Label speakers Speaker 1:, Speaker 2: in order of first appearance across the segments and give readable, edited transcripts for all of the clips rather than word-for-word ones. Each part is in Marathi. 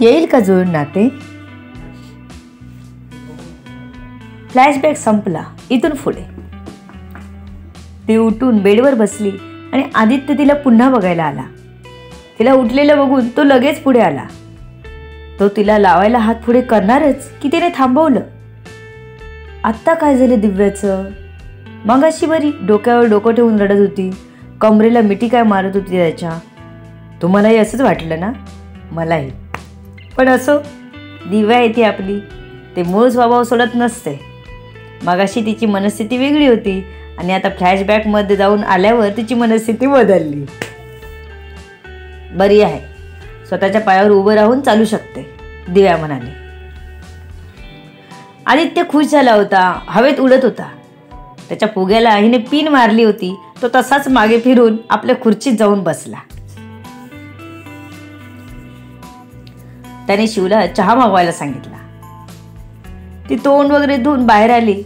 Speaker 1: येईल का जुळून नाते? फ्लॅशबॅक संपला. इथून पुढे ती उठून बेडवर बसली आणि आदित्य तिला पुन्हा बघायला आला. तिला उठलेलं बघून तो लगेच पुढे आला. तो तिला लावायला हात पुढे करणारच की तिने थांबवलं. आत्ता काय झालं दिव्याचं? मगाशी बरी डोक्यावर डोकं ठेवून रडत होती, कमरेला मिठी काय मारत होती त्याच्या. तुम्हालाही असंच वाटलं ना? मलाही. पण असो, दिव्या येते आपली, ते मूळ स्वभाव सोडत नसते. मगाशी तिची मनस्थिती वेगळी होती आणि आता फ्लॅशबॅकमध्ये जाऊन आल्यावर तिची मनस्थिती बदलली. बरी आहे, स्वतःच्या पायावर उभं राहून चालू शकते, दिव्या म्हणाली. आदित्य खुश झाला होता, हवेत उडत होता. त्याच्या फुग्याला हिने पिन मारली होती. तो तसाच मागे फिरून आपल्या खुर्चीत जाऊन बसला. त्याने शिवला चहा मागवायला सांगितला. ती तोंड वगैरे धुवून बाहेर आली.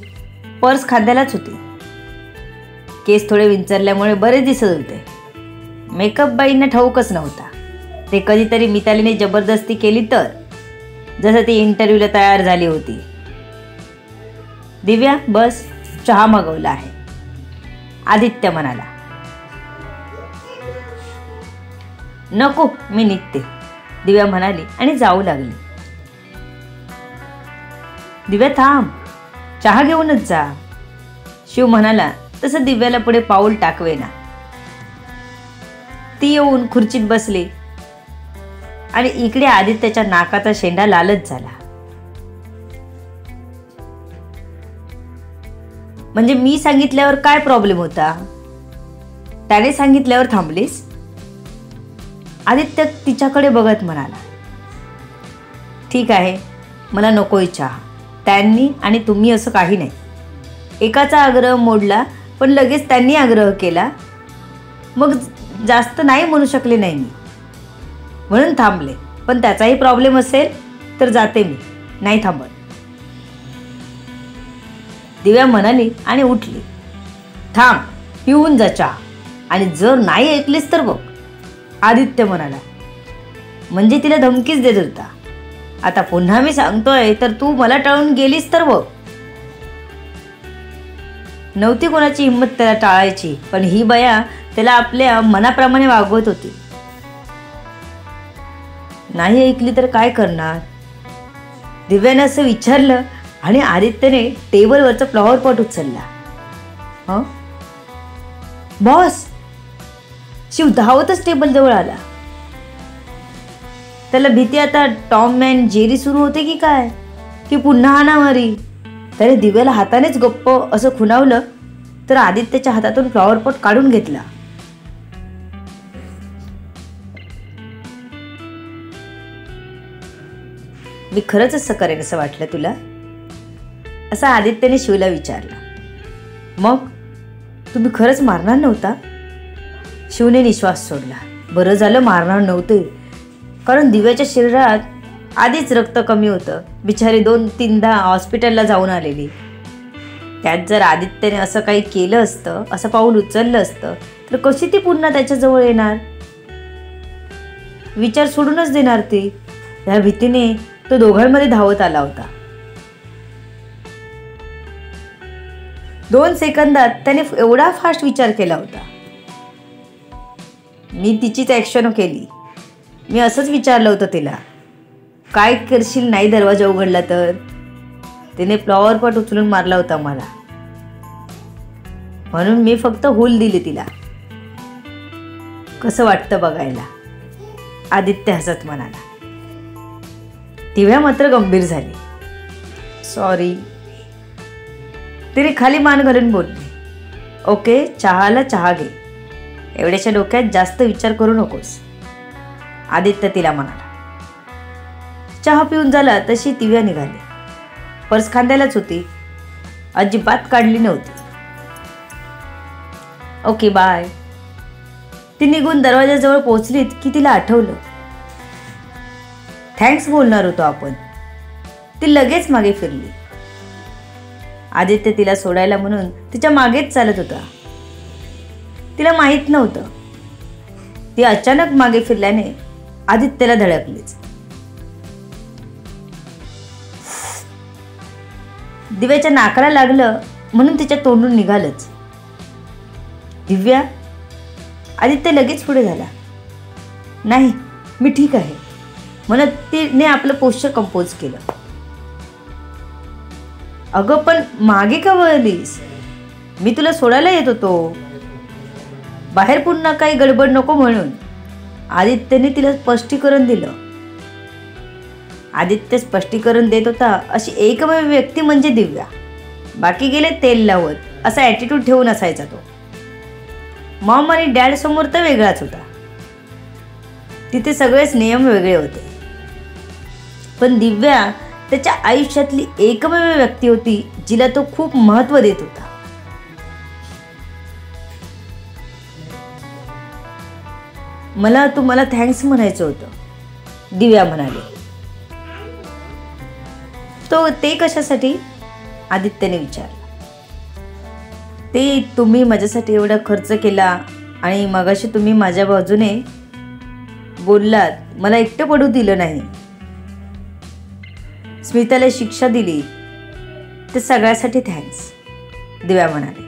Speaker 1: पर्स खांद्यालाच होती. केस थोडे विंचरल्यामुळे बरेच दिसत होते. मेकअप बाईंना ठाऊकच नव्हता. ते कधीतरी मितालीने जबरदस्ती केली तर, जसं ती इंटरव्ह्यूला तयार झाली होती. दिव्या बस, चहा मागवला आहे, आदित्य म्हणाला. नको, मी निघते, दिव्या म्हणाली आणि जाऊ लागली. दिव्या थांब, चहा घेऊनच जा, शिव म्हणाला. तसं दिव्याला पुढे पाऊल टाकवेना. ती येऊन खुर्चीत बसली आणि इकडे आदित्यच्या नाकाचा शेंडा लालच झाला. म्हणजे मी सांगितल्यावर काय प्रॉब्लेम होता? त्याने सांगितल्यावर थांबलीस? आदित्य तिच्याकडे बघत म्हणाला. ठीक आहे, मला नकोय चहा. त्यांनी आणि तुम्ही असं काही नाही. एकाचा आग्रह मोडला पण लगेच त्यांनी आग्रह केला. मग जास्त नाही म्हणू शकले नाही मी, म्हणून थांबले. पण त्याचाही प्रॉब्लेम असेल तर जाते मी, नाही थांबत, दिव्या म्हणाली आणि उठली. थांब, पिऊन जा चहा, आणि जर नाही ऐकलीस तर बघ, आदित्य म्हणाला. म्हणजे तिला धमकीच देत होता. आता पुन्हा मी सांगतोय तर तू मला टाळून गेलीस तर बघ. नव्हती कोणाची हिंमत त्याला टाळायची, पण ही बया त्याला आपल्या मनाप्रमाणे वागवत होती. नाही ऐकली तर काय करणार? दिव्याने असं विचारलं आणि आदित्यने टेबलवरचा फ्लॉवर पॉट उचलला. हं बॉस, शिव धावतच टेबल जवळ आला. त्याला भीती आता टॉम अँड जेरी सुरू होते की काय, की पुन्हा हाणामारी. त्याने दिव्याला हातानेच गप्प असं खुणावलं तर आदित्यच्या हातातून फ्लॉवर पॉट काढून घेतला. मी खरंच असं करेन असं वाटलं तुला? असं आदित्यने शिवला विचारलं. मग तुम्ही खरंच मारणार नव्हता? शिवने निश्वास सोडला. बरं झालं मारणार नव्हते, कारण दिव्याच्या शरीरात आधीच रक्त कमी होतं. बिचारी 2-3दा हॉस्पिटलला जाऊन आलेली. त्यात जर आदित्यने असं काही केलं असतं, असं पाऊल उचललं असतं, तर कशी ती पुन्हा त्याच्याजवळ येणार? विचार सोडूनच देणार ती. या भीतीने तो दोघांमध्ये धावत आला होता. 2 सेकंदात त्याने एवढा फास्ट विचार केला होता. मी तिचीच ॲक्शन केली. मी असंच विचारलं होतं तिला, काय करशील नाही दरवाजा उघडला तर? तिने फ्लॉवर पॉट उचलून मारला होता मला, म्हणून मी फक्त हूल दिली तिला. कसं वाटतं बघायला? आदित्य हसत म्हणाला. दिव्या मात्र गंभीर झाली. सॉरी, तिने खाली मान घालून बोलली. ओके, चहाला चहा घे, एवढ्याच्या डोक्यात जास्त विचार करू नकोस, आदित्य तिला म्हणाला. चहा पिऊन झाला तशी दिव्या निघाली. पर्स खांद्यालाच होती, अजिबात काढली नव्हती. Okay bye. ती निघून दरवाजाजवळ पोहोचलीत की तिला आठवलं, थँक्स बोलणार होतो आपण. ती लगेच मागे फिरली. आदित्य तिला सोडायला म्हणून तिच्या मागेच चालत होता. तिला माहीत नव्हतं ती अचानक मागे फिरल्याने आदित्यला धडकलीच. दिव्याच्या नाकाला लागलं म्हणून तिच्या तोंडून निघालंच. दिव्या. आदित्य लगेच पुढे झाला. नाही, मी ठीक आहे म्हणत तिने आपलं पोश्चर कंपोज केलं. अगं पण मागे का वळलीस? मी तुला सोडायला येत होतो. बाहेर पुन्हा काही गडबड नको म्हणून आदित्यने तिला स्पष्टीकरण दिलं. आदित्य स्पष्टीकरण देत होता अशी एकमेव व्यक्ती म्हणजे दिव्या. बाकी गेले तेल लावत असा ॲटिट्यूड ठेवून असायचा तो. मॉम आणि डॅड समोर तर वेगळाच होता. तिथे सगळेच नियम वेगळे होते. पण दिव्या त्याच्या आयुष्यातली एकमेव व्यक्ती होती जिला तो खूप महत्त्व देत होता. मला तुम्हाला थँक्स म्हणायचं होतं, दिव्या म्हणाली. ते कशासाठी? आदित्यने विचारलं. ते तुम्ही माझ्यासाठी एवढा खर्च केला आणि मगाशी तुम्ही माझ्या बाजूने बोललात, मला एकटं पडू दिलं नाही, स्मिताला शिक्षा दिली, ते सगळ्यासाठी थँक्स, दिव्या म्हणाले.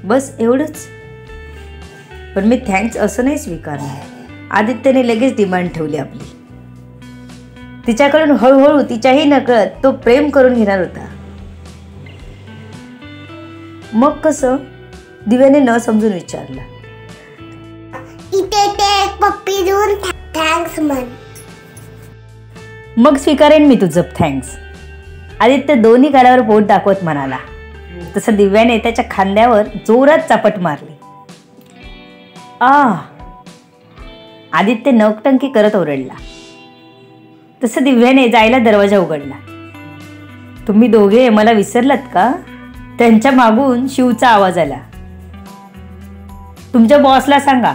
Speaker 1: बस एवढंच? पण मी थँक्स असं नाही स्वीकारणार. आदित्यने लगेच डिमांड ठेवली आपली. तिच्याकडून हळूहळू तिच्याही नकळत तो प्रेम करून घेणार होता. मग कसं? दिव्याने न समजून विचारलं.
Speaker 2: इथे ते एक पप्पी देऊन थँक्स म्हण.
Speaker 1: मग स्वीकारेन मी तुझं थँक्स, आदित्य दोन्ही गालावर बोट दाखवत म्हणाला. तसं दिव्याने त्याच्या खांद्यावर जोरात चापट मारली. आदित्य नौटंकी करत ओरडला. तसं दिव्याने जायला दरवाजा उघडला. तुम्ही दोघे मला विसरलात का? त्यांच्या मागून शिवचा आवाज आला. तुमच्या बॉसला सांगा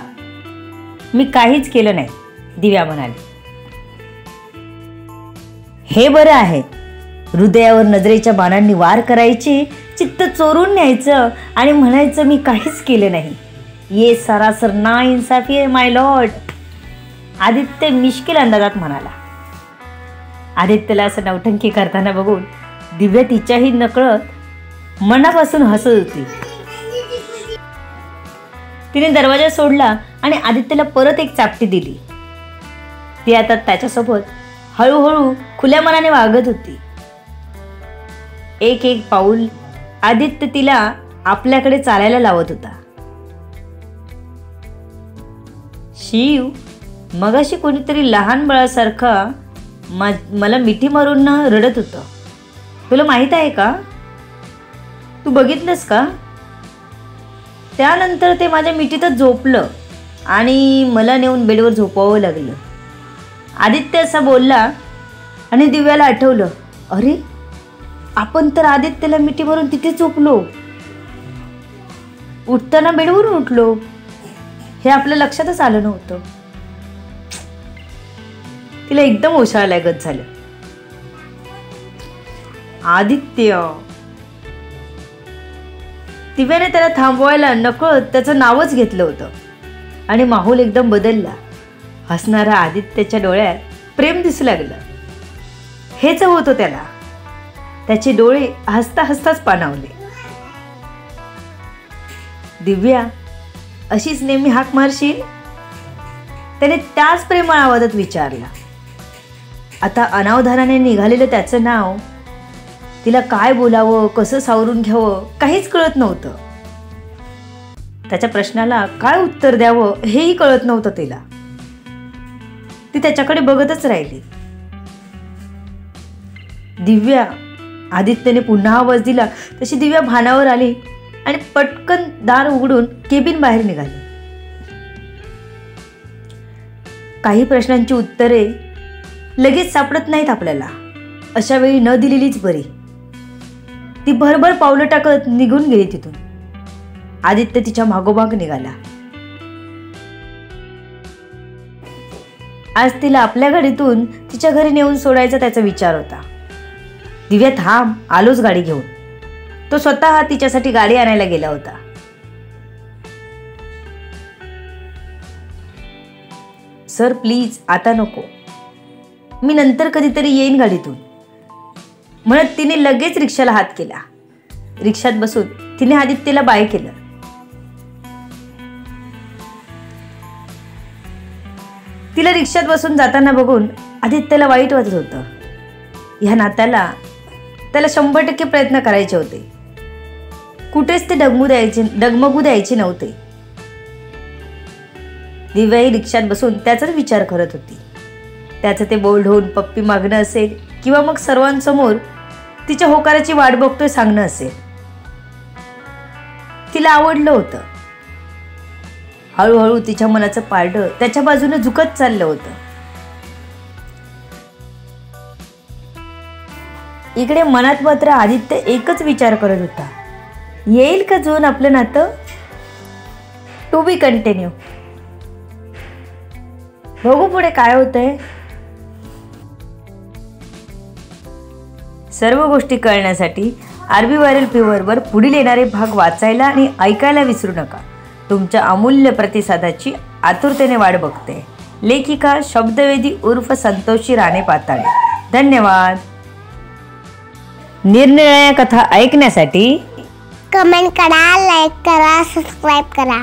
Speaker 1: मी काहीच केलं नाही, दिव्या म्हणाली. हे बरं आहे, हृदयावर नजरेच्या बाणांनी वार करायचे, चित्त चोरून न्यायचं आणि म्हणायचं मी काहीच केलं नाही. ये सरासर ना इन्साफी आहे माय लॉर्ड, आदित्य मिश्किल अंदाजात म्हणाला. आदित्यला असं नौटंकी करताना बघून दिव्या तिच्याही नकळत मनापासून हसत होती. तिने दरवाजा सोडला आणि आदित्यला परत एक चापटी दिली. ती आता त्याच्यासोबत हळूहळू खुल्या मनाने वागत होती. एक एक पाऊल आदित्य तिला आपल्याकडे चालायला लावत होता. शिव, मगाशी कोणीतरी लहान बाळासारखा मला मिठी मारून रडत होतं, तुला माहित आहे का? तू बघितलंस का? त्यानंतर ते माझ्या मिठीतच झोपलं आणि मला नेऊन बेडवर झोपावं लागलं. आदित्य असा बोलला आणि दिव्याला आठवलं, अरे आपण तर आदित्यला मिठी मारून तिथे झोपलो, उठताना बेडवरून उठलो, हे आपल्या लक्षातच आलं नव्हतं. तिला एकदम ओशाळल्यागत झालं. आदित्य. दिव्याने त्याला थांबवायला नकळत त्याचं नावच घेतलं होतं आणि माहोल एकदम बदलला. हसणारा आदित्यच्या डोळ्यात प्रेम दिसू लागलं. हेच होतं त्याला. त्याचे डोळे हसता हसताच पाणावले. दिव्या, अशीच नेहमी हाक मारशील? त्याने त्याच प्रेमळ आवाजात विचारला. आता अनावधानाने निघालेलं त्याचं नाव तिला काय बोलावं, कसं सावरून घ्यावं काहीच कळत नव्हतं. त्याच्या प्रश्नाला काय उत्तर द्यावं हेही कळत नव्हतं तिला. ती त्याच्याकडे बघतच राहिली. दिव्या. आदित्यने पुन्हा आवाज दिला तशी दिव्या भानावर आली आणि पटकन दार उघडून केबिन बाहेर निघाली. काही प्रश्नांची उत्तरे लगेच सापडत नाहीत आपल्याला, अशा वेळी न दिलेलीच बरी. ती भरभर पावलं टाकत निघून गेली तिथून. आदित्य तिच्या मागोमाग निघाला. आज तिला आपल्या गाडीतून तिच्या घरी नेऊन सोडायचा त्याचा विचार होता. दिव्या, थांब, आलोच गाडी घेऊन. तो स्वतः तिच्यासाठी गाडी आणायला गेला होता. सर प्लीज, आता नको. मी नंतर कधीतरी येईन गाडीतून म्हणत तिने लगेच रिक्षाला हात केला. रिक्षात बसून तिने आदित्यला बाय केलं. तिला रिक्षात बसून जाताना बघून आदित्यला वाईट वाटत होतं. ह्या नात्याला त्याला 100% प्रयत्न करायचे होते. कुठेच ते डगमगू द्यायचे नव्हते. दिव्याही रिक्षात बसून त्याचाच विचार करत होती. त्याचं ते बोल्ड होऊन पप्पी मागणं असेल किंवा मग सर्वांसमोर तिच्या होकाराची वाट बघतोय सांगणं असेल. तिला आवडलं होतं. हळूहळू तिच्या मनाचं पारडं त्याच्या बाजूने झुकत चाललं होतं. इकडे मनात मात्र आदित्य एकच विचार करत होता, येईल का जुळून आपलं नातं? To be continue. बघू पुढे काय होतंय. सर्व गोष्टी कळण्यासाठी आरबी व्हायरल फीवरवर पुढील येणारे भाग वाचायला आणि ऐकायला विसरू नका. तुमच्या अमूल्य प्रतिसादाची आतुरतेने वाट बघते. लेखिका शब्दवेदी उर्फ संतोषी राणे पाताळे. धन्यवाद. निरनिराळ्या कथा ऐकण्यासाठी
Speaker 2: कमेंट करा, लाईक करा, सबस्क्राईब करा.